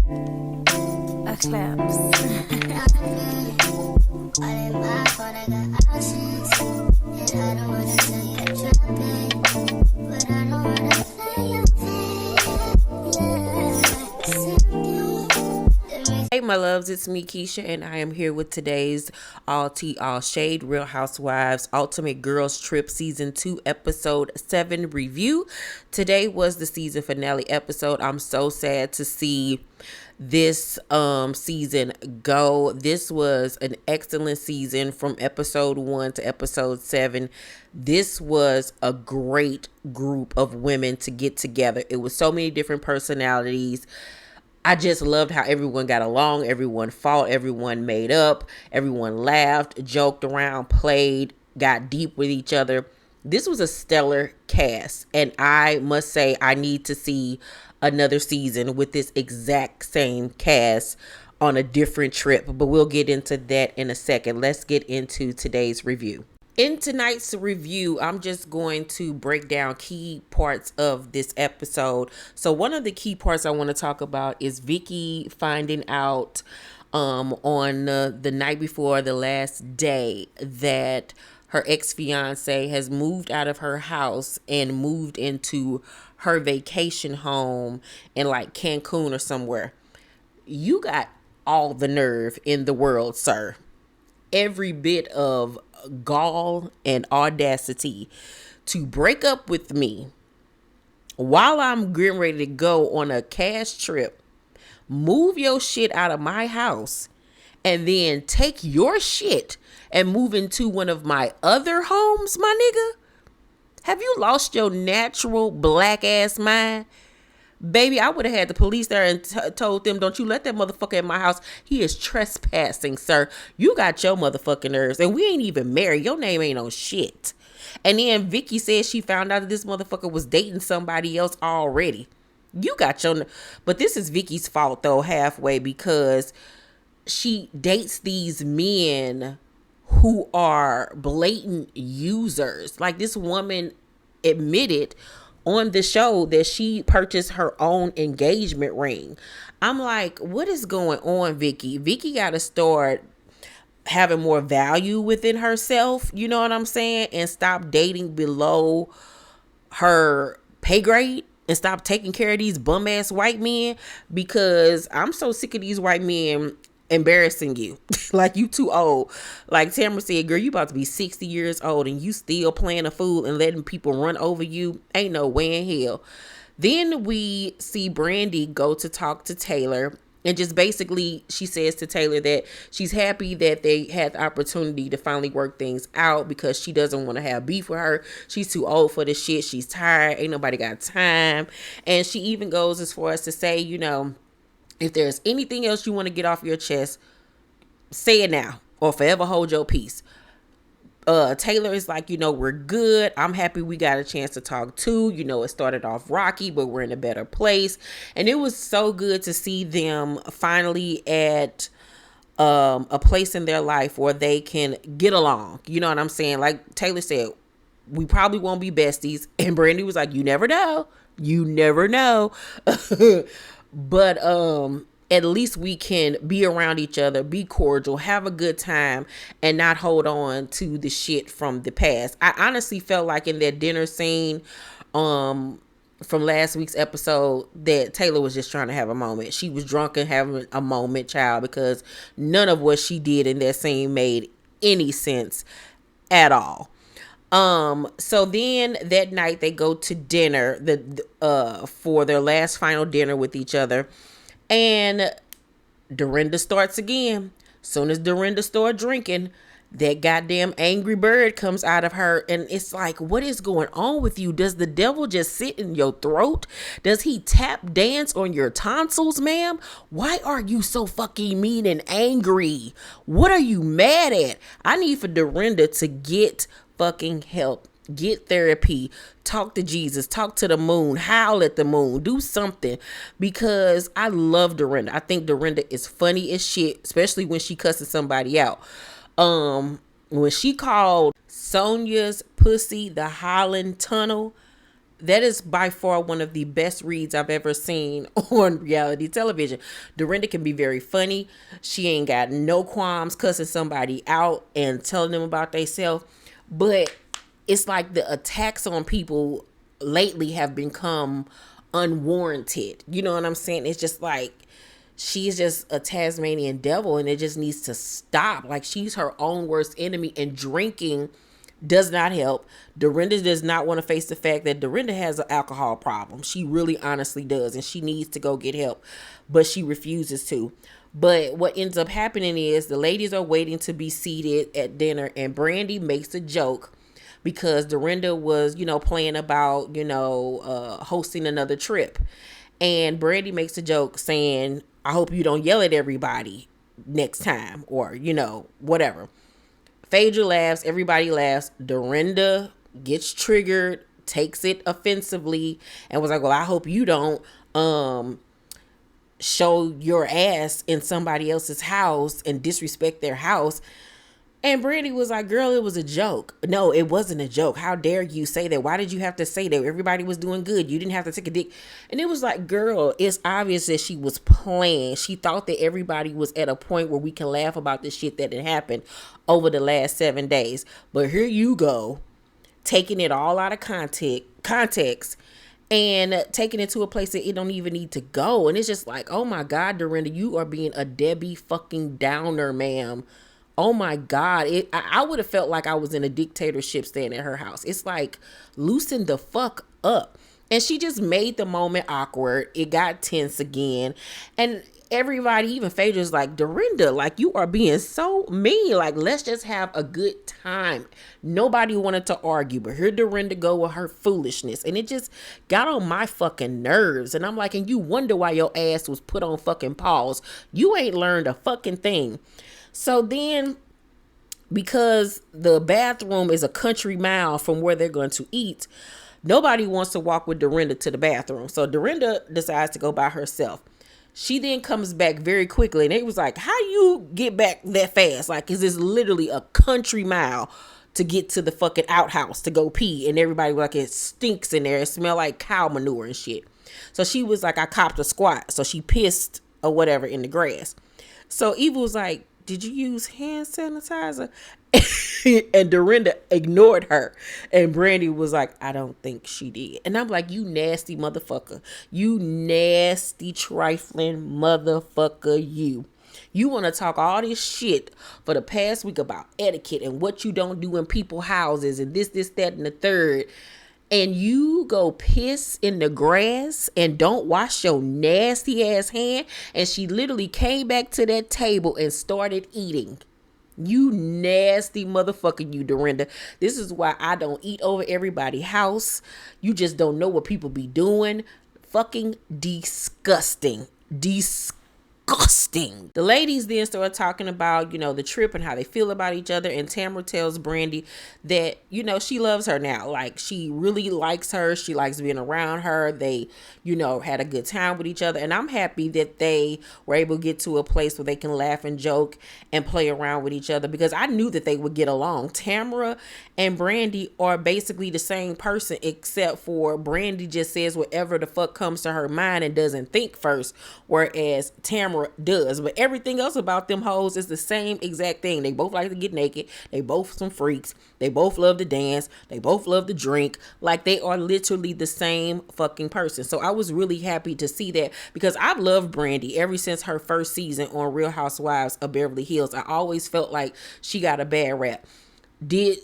A claps. Hey my loves, it's me Keisha and I am here with today's all tea all shade Real Housewives Ultimate Girls Trip Season 2 Episode 7 review. Today was the season finale episode. I'm so sad to see this season go. This was an excellent season from episode 1 to episode 7. This was a great group of women to get together. It was so many different personalities. I just loved how everyone got along, everyone fought, everyone made up, everyone laughed, joked around, played, got deep with each other. This was a stellar cast, and I must say I need to see another season with this exact same cast on a different trip, but we'll get into that in a second. Let's get into today's review. In tonight's review, I'm just going to break down key parts of this episode. So one of the key parts I want to talk about is Vicky finding out on the night before the last day that her ex-fiance has moved out of her house and moved into her vacation home in like Cancun or somewhere. You got all the nerve in the world, sir. Every bit of gall and audacity to break up with me while I'm getting ready to go on a cash trip, move your shit out of my house, and then take your shit and move into one of my other homes, my nigga. Have you lost your natural black ass mind? Baby, I would have had the police there and told them, don't you let that motherfucker in my house. He is trespassing, sir. You got your motherfucking nerves. And we ain't even married. Your name ain't on shit. And then Vicky said she found out that this motherfucker was dating somebody else already. You got your... But this is Vicky's fault, though, halfway, because she dates these men who are blatant users. Like this woman admitted on the show that she purchased her own engagement ring. I'm like, what is going on, Vicky? Vicky got to start having more value within herself. You know what I'm saying? And stop dating below her pay grade and stop taking care of these bum ass white men, because I'm so sick of these white men embarrassing you. Like, you too old. Like Tamara said, girl, you about to be 60 years old and you still playing a fool and letting people run over you. Ain't no way in hell. Then we see Brandy go to talk to Taylor, and just basically she says to Taylor that she's happy that they had the opportunity to finally work things out because she doesn't want to have beef with her. She's too old for this shit. She's tired. Ain't nobody got time. And she even goes as far as to say, you know, if there's anything else you want to get off your chest, say it now or forever hold your peace. Taylor is like, you know, we're good. I'm happy we got a chance to talk too. You know, it started off rocky, but we're in a better place. And it was so good to see them finally at a place in their life where they can get along. You know what I'm saying? Like Taylor said, we probably won't be besties. And Brandy was like, you never know. You never know. But at least we can be around each other, be cordial, have a good time, and not hold on to the shit from the past. I honestly felt like in that dinner scene from last week's episode that Taylor was just trying to have a moment. She was drunk and having a moment, child, because none of what she did in that scene made any sense at all. So then that night they go to dinner for their last final dinner with each other, and Dorinda starts again. Soon as Dorinda starts drinking, that goddamn angry bird comes out of her, and it's like, what is going on with you? Does the devil just sit in your throat? Does he tap dance on your tonsils, ma'am? Why are you so fucking mean and angry? What are you mad at? I need for Dorinda to get fucking help, get therapy, talk to Jesus, talk to the moon, howl at the moon, do something, because I love Dorinda. I think Dorinda is funny as shit, especially when she cusses somebody out. When she called Sonya's pussy the Holland Tunnel, that is by far one of the best reads I've ever seen on reality television. Dorinda can be very funny. She ain't got no qualms cussing somebody out and telling them about themselves. But it's like the attacks on people lately have become unwarranted. You know what I'm saying? It's just like she's just a Tasmanian devil, and it just needs to stop. Like, she's her own worst enemy, and drinking does not help. Dorinda does not want to face the fact that Dorinda has an alcohol problem. She really honestly does, and she needs to go get help, but she refuses to. But what ends up happening is the ladies are waiting to be seated at dinner, and Brandy makes a joke because Dorinda was, playing about, hosting another trip. And Brandy makes a joke saying, I hope you don't yell at everybody next time, or, whatever. Phaedra laughs, everybody laughs. Dorinda gets triggered, takes it offensively, and was like, well, I hope you don't show your ass in somebody else's house and disrespect their house. And Brandy was like, girl, it was a joke. No, it wasn't a joke. How dare you say that? Why did you have to say that? Everybody was doing good. You didn't have to take a dick. And it was like, girl, it's obvious that she was playing. She thought that everybody was at a point where we can laugh about the shit that had happened over the last 7 days. But here you go, taking it all out of context and taking it to a place that it don't even need to go. And it's just like, oh my God, Dorinda, you are being a Debbie fucking Downer, ma'am. Oh my God. I would have felt like I was in a dictatorship staying at her house. It's like, loosen the fuck up. And she just made the moment awkward. It got tense again. And everybody, even Phaedra's like, Dorinda, like, you are being so mean. Like, let's just have a good time. Nobody wanted to argue, but here Dorinda go with her foolishness. And it just got on my fucking nerves. And I'm like, and you wonder why your ass was put on fucking pause. You ain't learned a fucking thing. So then, because the bathroom is a country mile from where they're going to eat, nobody wants to walk with Dorinda to the bathroom. So Dorinda decides to go by herself. She then comes back very quickly, and it was like, how you get back that fast? Like, is this literally a country mile to get to the fucking outhouse to go pee? And everybody was like, it stinks in there. It smell like cow manure and shit. So she was like, I copped a squat. So she pissed or whatever in the grass. So Eva was like, did you use hand sanitizer? And Dorinda ignored her. And Brandy was like, I don't think she did. And I'm like, you nasty motherfucker. You nasty trifling motherfucker, you. You want to talk all this shit for the past week about etiquette and what you don't do in people's houses and this, that, and the third. And you go piss in the grass and don't wash your nasty ass hand. And she literally came back to that table and started eating. You nasty motherfucker, you, Dorinda. This is why I don't eat over everybody's house. You just don't know what people be doing. Fucking disgusting. Disgusting. The ladies then start talking about, the trip and how they feel about each other. And Tamara tells Brandy that, she loves her now. Like, she really likes her. She likes being around her. They, had a good time with each other. And I'm happy that they were able to get to a place where they can laugh and joke and play around with each other, because I knew that they would get along. Tamara and Brandy are basically the same person, except for Brandy just says whatever the fuck comes to her mind and doesn't think first, whereas Tamara does. But everything else about them hoes is the same exact thing. They both like to get naked. They both some freaks. They both love to dance. They both love to drink. Like, they are literally the same fucking person. So I was really happy to see that, because I've loved Brandy ever since her first season on Real Housewives of Beverly Hills. I always felt like she got a bad rap. Did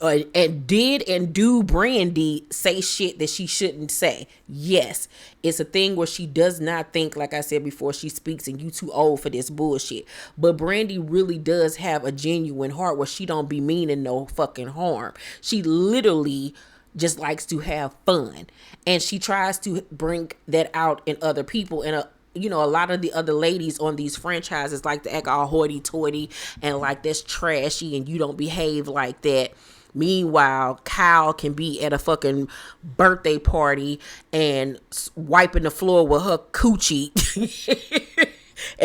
and do Brandy say shit that she shouldn't say? Yes. It's a thing where she does not think, like I said before, she speaks and you too old for this bullshit. But Brandy really does have a genuine heart where she don't be meaning no fucking harm. She literally just likes to have fun. And she tries to bring that out in other people. And a lot of the other ladies on these franchises like to act all hoity-toity and like that's trashy and you don't behave like that. Meanwhile, Kyle can be at a fucking birthday party and wiping the floor with her coochie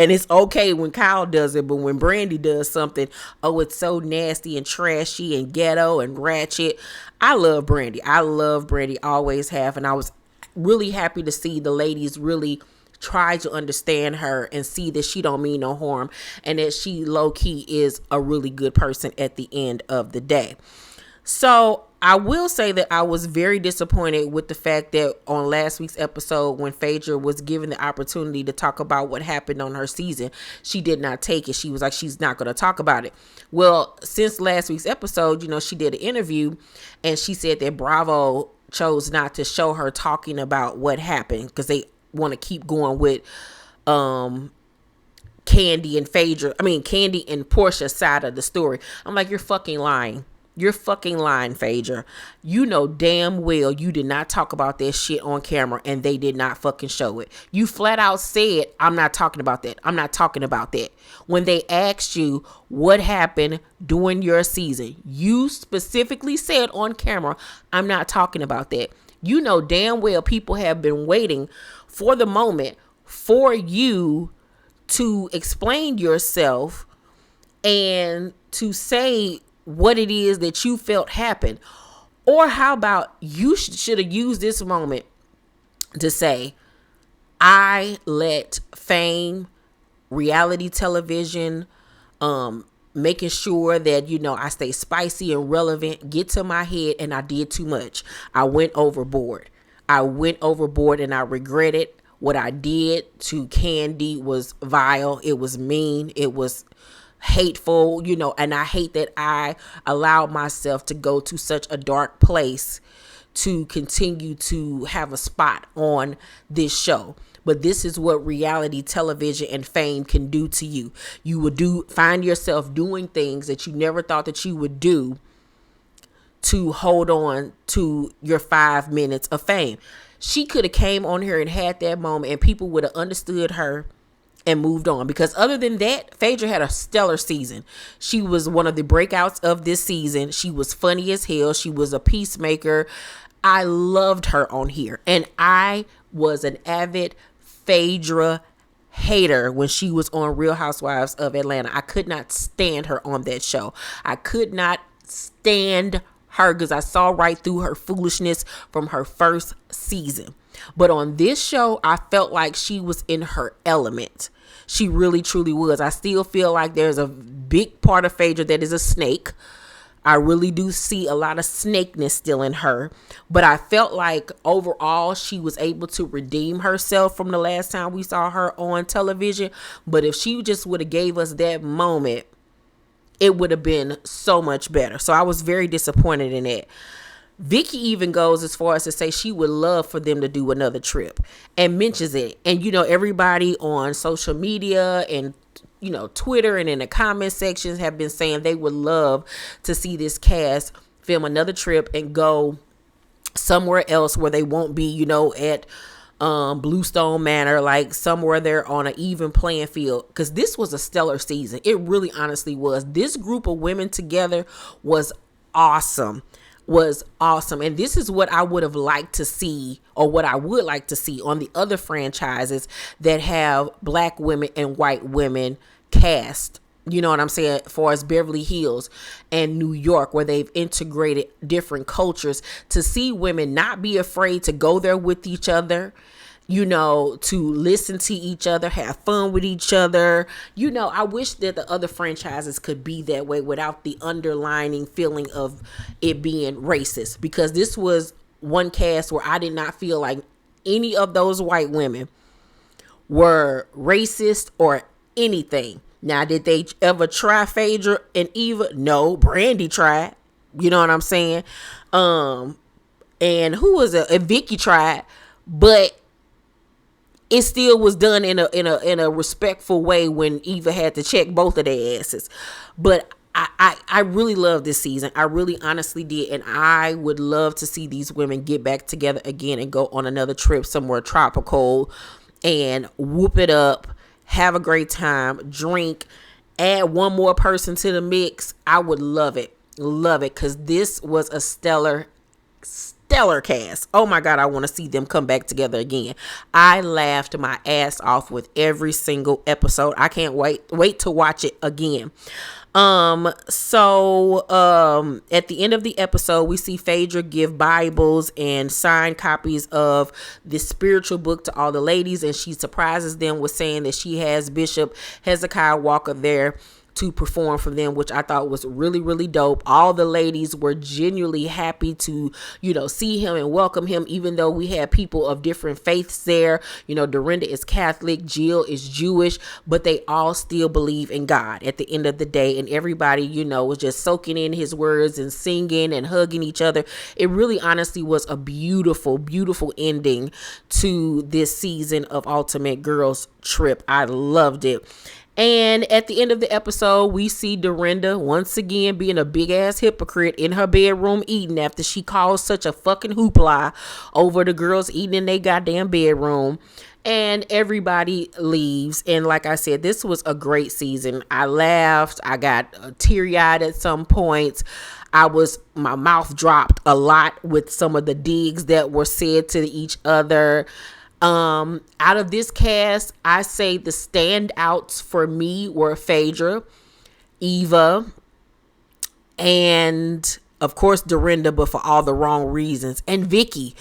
And it's okay when Kyle does it, but when Brandy does something, oh, it's so nasty and trashy and ghetto and ratchet. I love Brandy. I love Brandy, always have. And I was really happy to see the ladies really try to understand her and see that she don't mean no harm and that she low-key is a really good person at the end of the day. So I will say that I was very disappointed with the fact that on last week's episode, when Phaedra was given the opportunity to talk about what happened on her season, she did not take it. She was like, she's not going to talk about it. Well, since last week's episode, she did an interview and she said that Bravo chose not to show her talking about what happened because they want to keep going with Candy and Candy and Portia's side of the story. I'm like, you're fucking lying. You're fucking lying, Phaedra. You know damn well you did not talk about that shit on camera and they did not fucking show it. You flat out said, I'm not talking about that. I'm not talking about that. When they asked you what happened during your season, you specifically said on camera, I'm not talking about that. You know damn well people have been waiting for the moment for you to explain yourself and to say what it is that you felt happened. Or how about you should have used this moment to say, I let fame, reality television, making sure that, I stay spicy and relevant, get to my head, and I did too much. I went overboard. And I regret it. What I did to Candy was vile. It was mean. It was hateful, and I hate that I allowed myself to go to such a dark place to continue to have a spot on this show. But this is what reality television and fame can do to you. You would find yourself doing things that you never thought that you would do to hold on to your 5 minutes of fame. She could have came on here and had that moment and people would have understood her and moved on. Because other than that, Phaedra had a stellar season. She was one of the breakouts of this season. She was funny as hell. She was a peacemaker. I loved her on here. And I was an avid Phaedra hater when she was on Real Housewives of Atlanta. I could not stand her on that show. I could not stand her because I saw right through her foolishness from her first season. But on this show, I felt like she was in her element. She really, truly was. I still feel like there's a big part of Phaedra that is a snake. I really do see a lot of snakeness still in her. But I felt like overall, she was able to redeem herself from the last time we saw her on television. But if she just would have gave us that moment, it would have been so much better. So I was very disappointed in it. Vicky even goes as far as to say she would love for them to do another trip and mentions it. And, everybody on social media and, Twitter and in the comment sections have been saying they would love to see this cast film another trip and go somewhere else where they won't be, at Bluestone Manor, like somewhere they're on an even playing field. Because this was a stellar season. It really honestly was. This group of women together was awesome. And this is what I would have liked to see, or what I would like to see on the other franchises that have black women and white women cast. You know what I'm saying? As far as Beverly Hills and New York, where they've integrated different cultures, to see women not be afraid to go there with each other, to listen to each other, have fun with each other. I wish that the other franchises could be that way without the underlining feeling of it being racist. Because this was one cast where I did not feel like any of those white women were racist or anything. Now, did they ever try Phaedra and Eva? No, Brandy tried. You know what I'm saying? And who was it? And Vicky tried, but it still was done in a respectful way when Eva had to check both of their asses. But I really love this season. I really honestly did. And I would love to see these women get back together again and go on another trip somewhere tropical and whoop it up, have a great time, drink, add one more person to the mix. I would love it. Love it. Because this was a stellar stellar cast. Oh my God, I want to see them come back together again. I laughed my ass off with every single episode. I can't wait to watch it again. At the end of the episode, we see Phaedra give Bibles and signed copies of this spiritual book to all the ladies, and she surprises them with saying that she has Bishop Hezekiah Walker there to perform for them, which I thought was really, really dope. All the ladies were genuinely happy to, see him and welcome him, even though we had people of different faiths there. Dorinda is Catholic, Jill is Jewish, but they all still believe in God at the end of the day. And everybody, was just soaking in his words and singing and hugging each other. It really honestly was a beautiful, beautiful ending to this season of Ultimate Girls Trip. I loved it. And at the end of the episode, we see Dorinda once again being a big ass hypocrite in her bedroom eating after she caused such a fucking hoopla over the girls eating in their goddamn bedroom. And everybody leaves. And like I said, this was a great season. I laughed. I got teary-eyed at some points. My mouth dropped a lot with some of the digs that were said to each other. Out of this cast, I say the standouts for me were Phaedra, Eva, and of course Dorinda, but for all the wrong reasons. And Vicky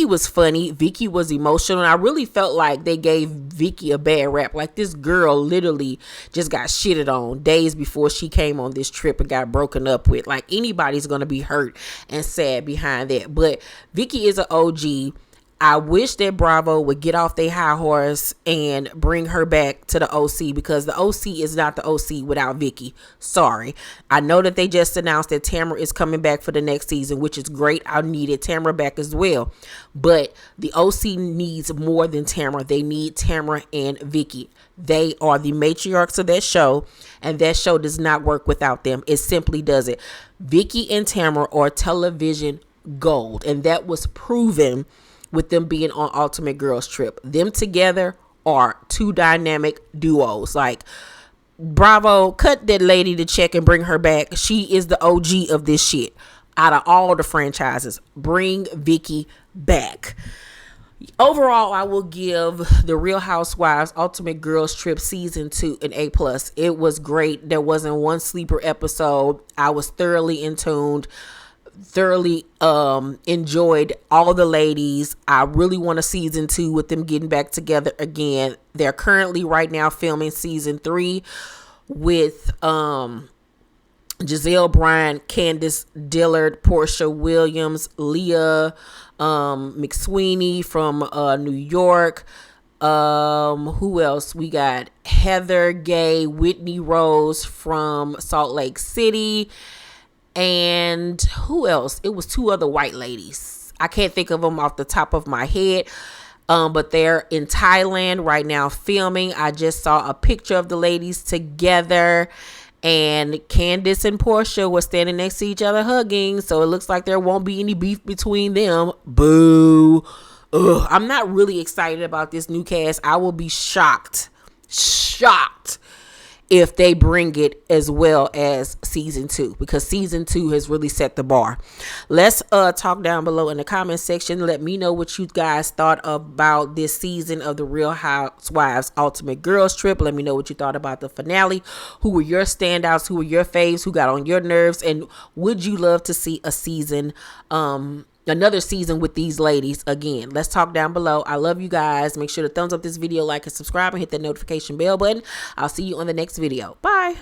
was funny. Vicky was emotional. And I really felt like they gave Vicky a bad rap. Like, this girl literally just got shitted on days before she came on this trip and got broken up with. Like, anybody's going to be hurt and sad behind that. But Vicky is an OG. I wish that Bravo would get off their high horse and bring her back to the OC, because the OC is not the OC without Vicky. Sorry. I know that they just announced that Tamara is coming back for the next season, which is great. I needed Tamara back as well. But the OC needs more than Tamara. They need Tamara and Vicky. They are the matriarchs of that show, and that show does not work without them. It simply doesn't. Vicky and Tamara are television gold, and that was proven with them being on Ultimate Girls Trip. Them together are two dynamic duos. Like, Bravo, cut that lady the check and bring her back. She is the OG of this shit. Out of all the franchises, bring Vicky back. Overall, I will give the Real Housewives Ultimate Girls Trip Season 2 an A+. It was great. There wasn't one sleeper episode. I was thoroughly in tuned. Thoroughly enjoyed all the ladies. I really want a season 2 with them getting back together again. They're currently right now filming season 3 with Giselle Bryant, Candace Dillard, Portia Williams, Leah McSweeney from New York. Who else? We got Heather Gay, Whitney Rose from Salt Lake City. And who else? It was 2 other white ladies. I can't think of them off the top of my head. But they're in Thailand right now filming. I just saw a picture of the ladies together. And Candace and Portia were standing next to each other hugging. So it looks like there won't be any beef between them. Boo. Ugh. I'm not really excited about this new cast. I will be shocked if they bring it as well as season 2, because season 2 has really set the bar. Let's talk down below in the comment section. Let me know what you guys thought about this season of the Real Housewives Ultimate Girls Trip. Let me know what you thought about the finale. Who were your standouts? Who were your faves? Who got on your nerves? And would you love to see a season, another season with these ladies again? Let's talk down below. I love you guys. Make sure to thumbs up this video, like and subscribe, and hit that notification bell button. I'll see you on the next video. Bye.